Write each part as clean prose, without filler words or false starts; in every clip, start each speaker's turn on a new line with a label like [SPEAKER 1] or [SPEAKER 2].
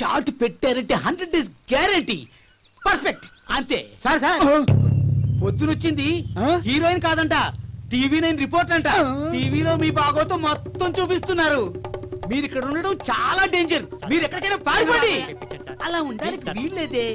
[SPEAKER 1] Shot పెట్టారంటే 100 days guarantee. Perfect అంతే. Sir sir పొద్దునొచ్చింది heroine కాదంట, TV9 రిపోర్ట్ అంట. టీవీలో మీ బాగోతో మొత్తం చూపిస్తున్నారు. మీరు ఇక్కడ ఉండడం చాలా డేంజర్. మీరు ఎక్కడికైనా పారిపోండి. అలా ఉండడానికి వీల్లేదే.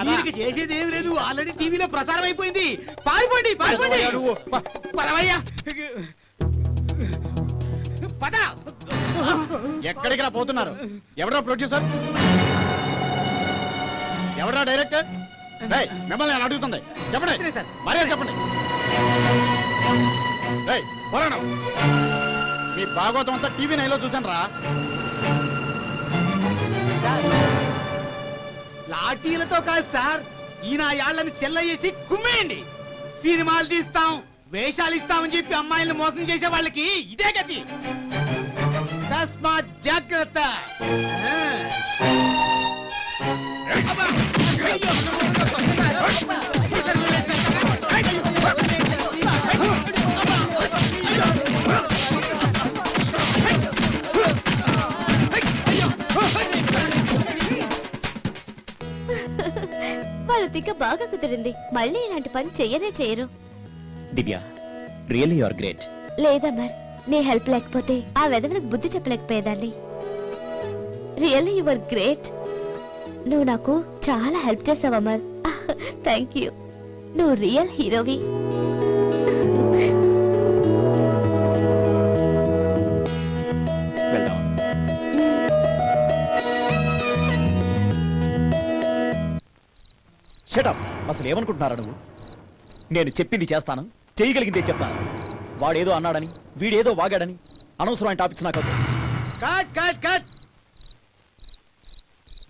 [SPEAKER 1] వీరికి చేసేది ఏం లేదు. ఆల్రెడీ టీవీలో ప్రసారం అయిపోయింది. పారిపోండి పారిపోండి. పరవయ్యా పద.
[SPEAKER 2] ఎక్కడికి పోతున్నారు? ఎవరా ప్రొడ్యూసర్, ఎవరా డైరెక్టర్? మిమ్మల్ని నేను అడుగుతుంది, చెప్పండి మరే చెప్పండి. మీ భాగవతం అంతా TV9లో చూసాను రా.
[SPEAKER 1] లాఠీలతో కాదు సార్, ఈయన యాళ్ళని చెల్లయేసి కుమ్మేయండి. సినిమాలు తీస్తాం, వేషాలు ఇస్తామని చెప్పి అమ్మాయిలను మోసం చేసే వాళ్ళకి ఇదే గతి. తస్మాత్ జాగ్రత్త.
[SPEAKER 3] వాళ్ళ తిక్క బాగా కుదిరింది. మళ్ళీ ఇలాంటి పని చెయ్యనే చెయ్యరు.
[SPEAKER 4] Divya, really you are great.
[SPEAKER 3] లేదా మరి నీ హెల్ప్ లేకపోతే ఆ వెదవులకు బుద్ధి చెప్పలేకపోయేదాన్ని. Really you are great. నువ్వు నాకు చాలా హెల్ప్ చేసావు అమర్. Thank you. నువ్వు రియల్ హీరోవి.
[SPEAKER 4] షటప్. అసలు ఏమనుకుంటున్నారా నువ్వు? నేను చెప్పింది చేస్తాను, చేయగలిగిందే చెప్తాను. వాడేదో అన్నాడని వీడేదో వాగాడని అనవసరమైన టాపిక్స్ నాకు.
[SPEAKER 1] Cut cut cut.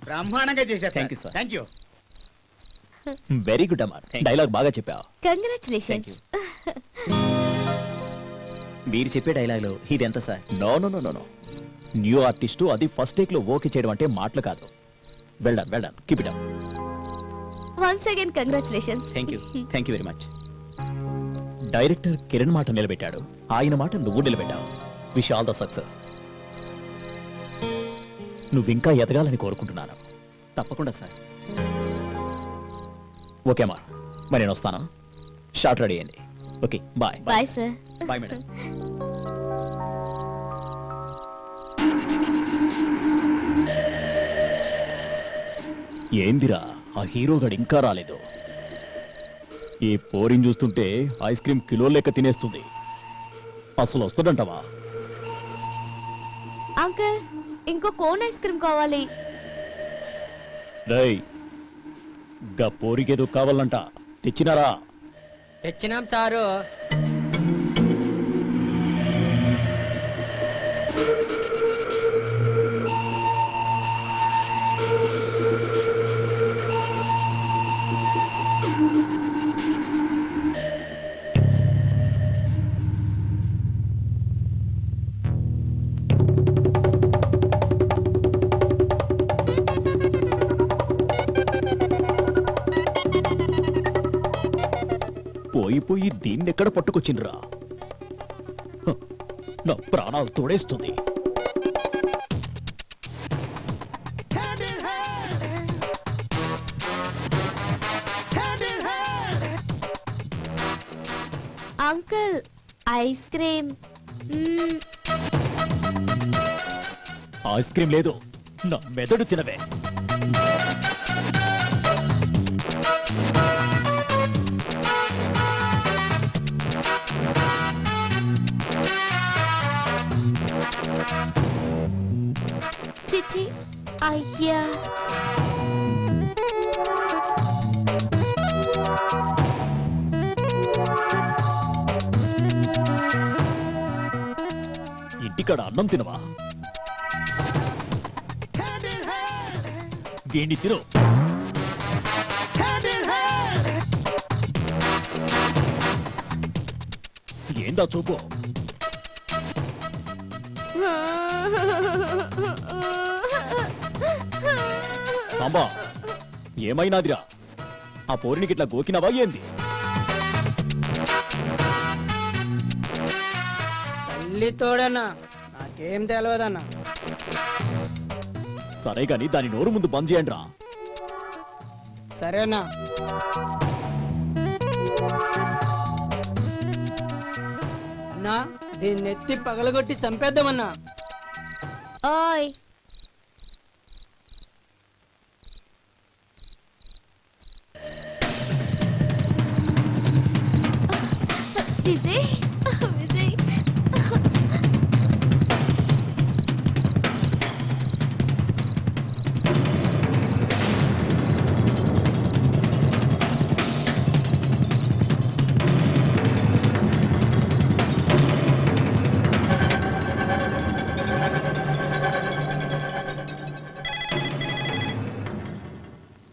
[SPEAKER 1] బ్రహ్మాండంగా చేశారు.
[SPEAKER 4] Thank you sir.
[SPEAKER 1] Thank you.
[SPEAKER 4] Very good అమ్మా, డైలాగ్ బాగా చెప్పావు.
[SPEAKER 3] కంగ్రాచులేషన్స్.
[SPEAKER 4] మీరు చెప్పే డైలాగ్ లో ఇది ఎంత sir? No no no no no. New artist, అది ఫస్ట్ టేక్ లో ఓకే చేయడం అంటే మాటలు కాదు. Well done well done, keep it up.
[SPEAKER 3] Once again congratulations.
[SPEAKER 4] Thank you very much. Director Kiran మాట నిలబెట్టాడు, ఆయన మాట నువ్వు నిలబెట్టావు. Wish all the success. నువ్వు ఇంకా ఎదగాలని కోరుకుంటున్నాను. తప్పకుండా సార్. ఓకే అమ్మా, మరి నేను వస్తాను. షార్ట్ రెడీ అయింది. Okay bye.
[SPEAKER 3] Bye sir.
[SPEAKER 4] Bye madam. ఏందిరా ఆ హీరోగాడు ఇంకా రాలేదు? ఈ పోరిని చూస్తుంటే ఐస్ క్రీమ్ కిలో లెక్క తినేస్తుంది. అసలు వస్తుందంటవా?
[SPEAKER 3] అంకుల్, ఇంకో కోన్ ఐస్ క్రీమ్ కావాలి.
[SPEAKER 4] రేయ్, గా పోరికేదో కావాలంట, తెచ్చినారా?
[SPEAKER 5] తెచ్చినాం సారు.
[SPEAKER 4] పోయి దీన్నెక్కడ పట్టుకొచ్చిండ్రా? నా ప్రాణాలు తోడేస్తుంది.
[SPEAKER 3] Uncle, ice cream.
[SPEAKER 4] Ice cream లేదు, నా మెదడు తినవే.
[SPEAKER 3] చిచి, అయ్యా.
[SPEAKER 4] ఇంటికాడ అన్నం తినవా? గేండి తిను. ఏందా చూపు? సాంబా, ఏమైనాదిరా? ఆ పోరినికి ఇట్లా గోకినవా ఏంది?
[SPEAKER 5] తల్లి తోడన్నా, నాకేం తెలియదన్నా.
[SPEAKER 4] సరే గాని దాని నోరు ముందు బంద్ చేయండి రా.
[SPEAKER 5] సరేనా? అన్నా దీన్ని ఎత్తి పగలగొట్టి చంపేద్దామన్నా.
[SPEAKER 3] ఓయ్ Vijay Vijay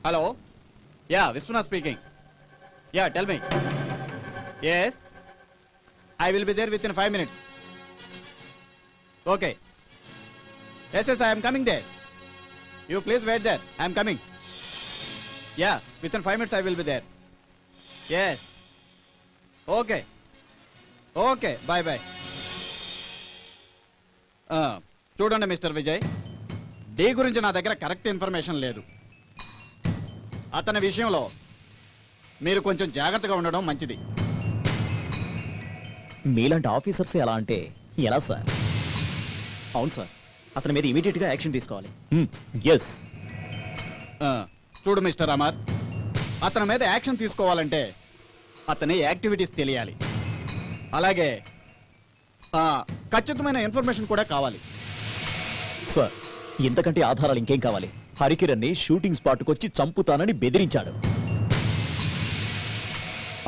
[SPEAKER 2] hello yeah Vishwanath speaking. Yeah tell me. Yes I will be there with in 5 minutes. Okay. Yes yes I am coming there. You please wait there. I am coming. Yeah, within 5 minutes I will be there. Yes. Okay. Okay, bye bye. చూడండి mister Vijay, D గురించి నా దగ్గర correct information లేదు. అతని విషయంలో మీరు కొంచెం జాగ్రత్తగా ఉండడం మంచిది.
[SPEAKER 4] మీలాంటి ఆఫీసర్స్ ఎలా అంటే ఎలా సార్? అవును సార్, అతని మీద ఇమీడియట్ గా యాక్షన్ తీసుకోవాలి. ఎస్.
[SPEAKER 2] చూడు మిస్టర్ అమర్, అతని మీద యాక్షన్ తీసుకోవాలంటే అతని యాక్టివిటీస్ తెలియాలి. అలాగే ఖచ్చితమైన ఇన్ఫర్మేషన్ కూడా కావాలి.
[SPEAKER 4] సార్, ఇంతకంటే ఆధారాలు ఇంకేం కావాలి? హరికిరణ్ ని షూటింగ్ స్పాట్ కొచ్చి చంపుతానని బెదిరించాడు.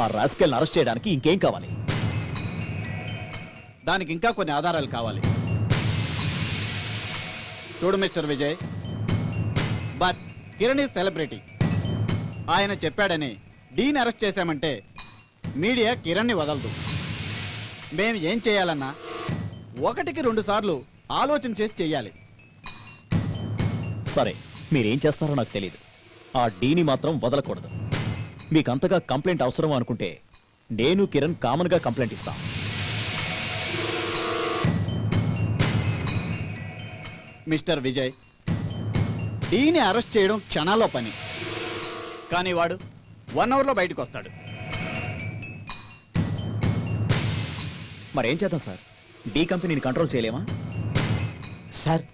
[SPEAKER 4] ఆ రాస్కెల్ని అరెస్ట్ చేయడానికి ఇంకేం కావాలి?
[SPEAKER 2] దానికి ఇంకా కొన్ని ఆధారాలు కావాలి. చూడు mister Vijay, but Kiran is celebrity. ఆయన చెప్పాడని డీని అరెస్ట్ చేశామంటే మీడియా కిరణ్ని వదలదు. మేము ఏం చేయాలన్నా 1కి 2 సార్లు ఆలోచన చేసి చెయ్యాలి.
[SPEAKER 4] సరే, మీరేం చేస్తారో నాకు తెలియదు. ఆ డీని మాత్రం వదలకూడదు. మీకు అంతగా కంప్లైంట్ అవసరం అనుకుంటే నేను కిరణ్ కామన్ గా కంప్లైంట్ ఇస్తాం.
[SPEAKER 2] మిస్టర్ విజయ్, డీని అరెస్ట్ చేయడం క్షణాల్లో పని, కానీ వాడు 1 అవర్లో బయటకు వస్తాడు.
[SPEAKER 4] మరేం చేద్దాం సార్? డీ కంపెనీని కంట్రోల్ చేయలేమా?
[SPEAKER 1] Sir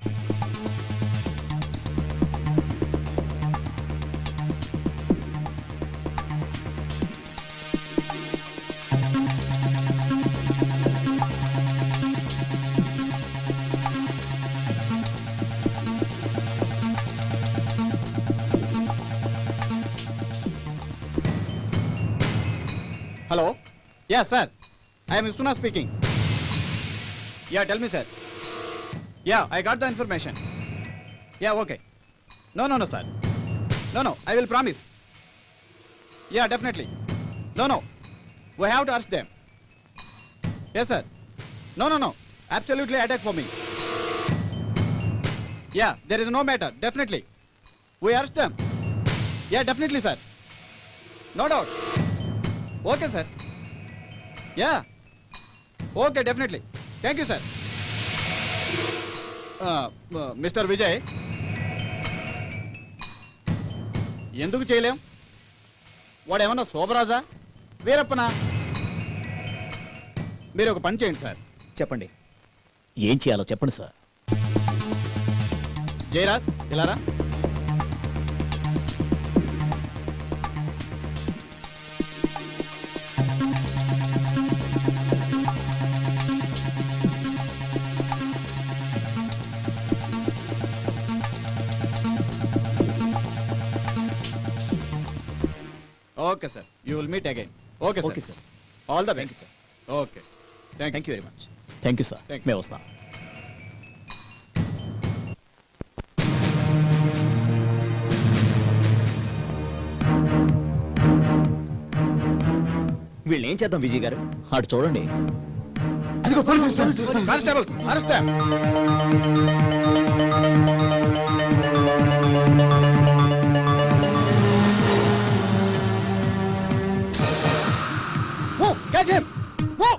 [SPEAKER 2] hello, yeah sir, I'm Vishwanath speaking. Yeah tell me sir. Yeah I got the information. Yeah okay. No sir, no I will promise. Yeah definitely. No we have to arrest them. Yes sir. No absolutely attack for me. Yeah there is no matter. Definitely we arrest them. Yeah definitely sir, no doubt. Okay sir. Yeah okay, definitely. Thank you sir. Mister Vijay, ఎందుకు చేయలేం? వాడేమన్నా శోభరాజా, వీరప్పనా? మీరు ఒక పని చేయండి sir.
[SPEAKER 4] చెప్పండి, ఏం చేయాలో చెప్పండి సార్.
[SPEAKER 2] జయరాజ్, ఇలారా. Okay sir, you will meet again. Okay
[SPEAKER 4] okay
[SPEAKER 2] sir.
[SPEAKER 4] Sir.
[SPEAKER 2] All the
[SPEAKER 4] thank
[SPEAKER 2] best.
[SPEAKER 4] You sir.
[SPEAKER 2] Okay, thank you very much.
[SPEAKER 4] Thank you sir.
[SPEAKER 2] Thank you.
[SPEAKER 4] మేము వస్తాం. వీళ్ళని ఏం చేద్దాం విజయ్ గారు? అటు చూడండి.
[SPEAKER 2] Constables, arrest them. Catch him! Whoa!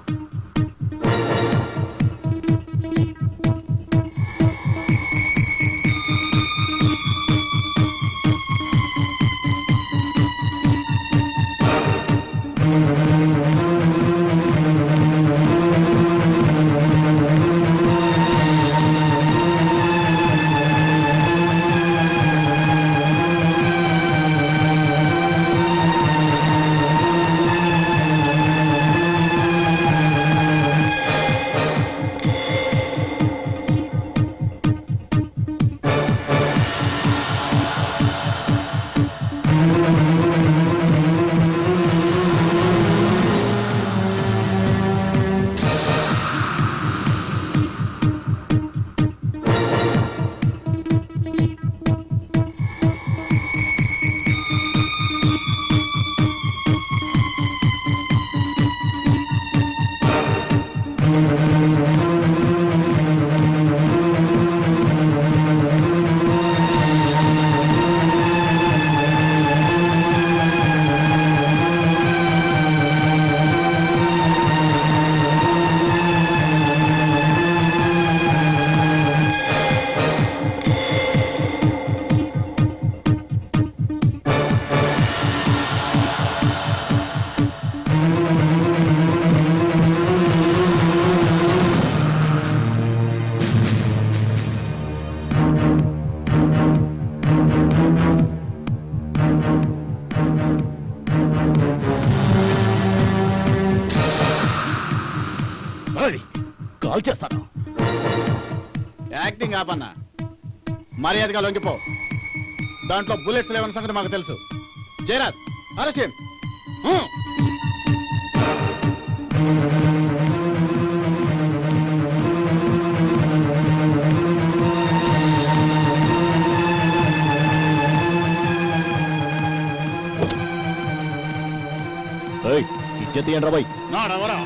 [SPEAKER 4] Call చేస్తాను.
[SPEAKER 2] Acting ఆపన్నా, మర్యాదగా లొంగిపో. దాంట్లో బుల్లెట్స్ లేవన్న సంగతి మాకు తెలుసు. జయరాజ్, అరెస్ట్ చేయం.
[SPEAKER 4] ఇజ్జత్ ఏంట్రా బాయ్?
[SPEAKER 2] నాడవరా.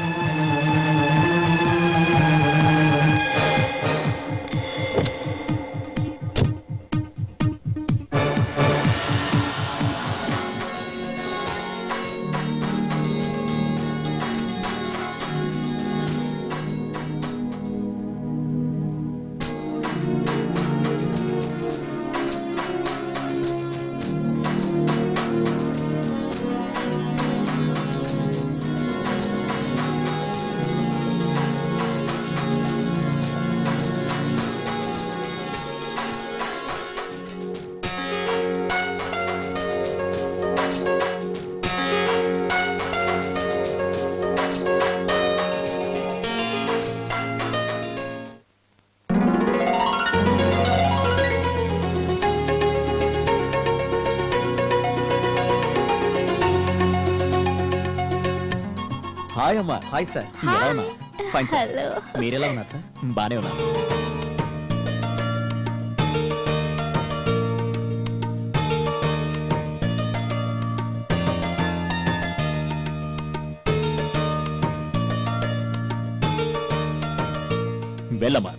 [SPEAKER 4] హాయ్ అమ్మా. Hi sir. ఎలా ఉన్నా? Fine sir.
[SPEAKER 3] హలో.
[SPEAKER 4] మీరెలా ఉన్నారు సార్? బానే ఉన్నా. వెళ్ళమ్మా.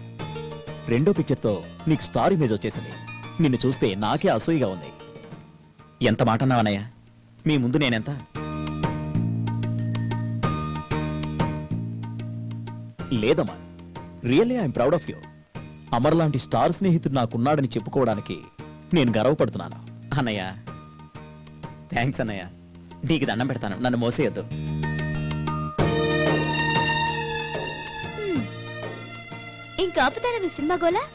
[SPEAKER 4] రెండో పిక్చర్తో నీకు స్టార్ ఇమేజ్ వచ్చేసింది. నిన్ను చూస్తే నాకే అసూయగా ఉంది. ఎంత మాట అన్నావన్నయ్య? మీ ముందు నేనెంత? లేదమ్మా, really I'm proud of you. Amar లాంటి స్టార్ స్నేహితుడు నాకున్నాడని చెప్పుకోవడానికి నేను గర్వపడుతున్నాను. అన్నయ్య, థ్యాంక్స్ అన్నయ్య. నీకు దండం పెడతాను, నన్ను మోసేయద్దు.
[SPEAKER 3] ఇంకాపుతారా మీ సినిమా గోలా?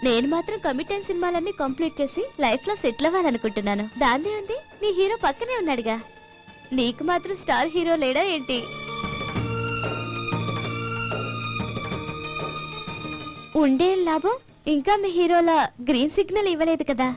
[SPEAKER 3] నేను మాత్రం కమిట్ అయిన సినిమాలన్నీ కంప్లీట్ చేసి లైఫ్ లో సెటిల్ అవ్వాలనుకుంటున్నాను. దాందే ఉంది, నీ హీరో పక్కనే ఉన్నాడుగా. నీకు మాత్రం స్టార్ హీరో లేడా ఏంటి? ఉండే లాభం, ఇంకా మీ హీరోల గ్రీన్ సిగ్నల్ ఇవ్వలేదు కదా.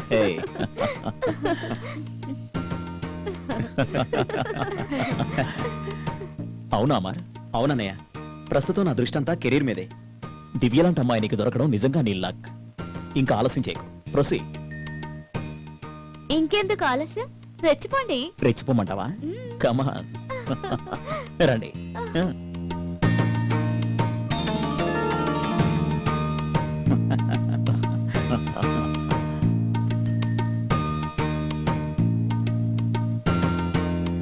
[SPEAKER 4] Hey. అవునా అమర్? అవునన్నయ్య, ప్రస్తుతం నా దృష్టి అంతా కెరీర్ మీదే. దివ్యలాంటి అమ్మాయి నీకు దొరకడం నిజంగా నీ లక్. ఇంకా ఆలస్యం చేయకు, ప్రొసీ.
[SPEAKER 3] ఇంకెందుకు ఆలస్యం, రెచ్చిపోండి.
[SPEAKER 4] రెచ్చిపోమంటావా? కమాన్. రండి.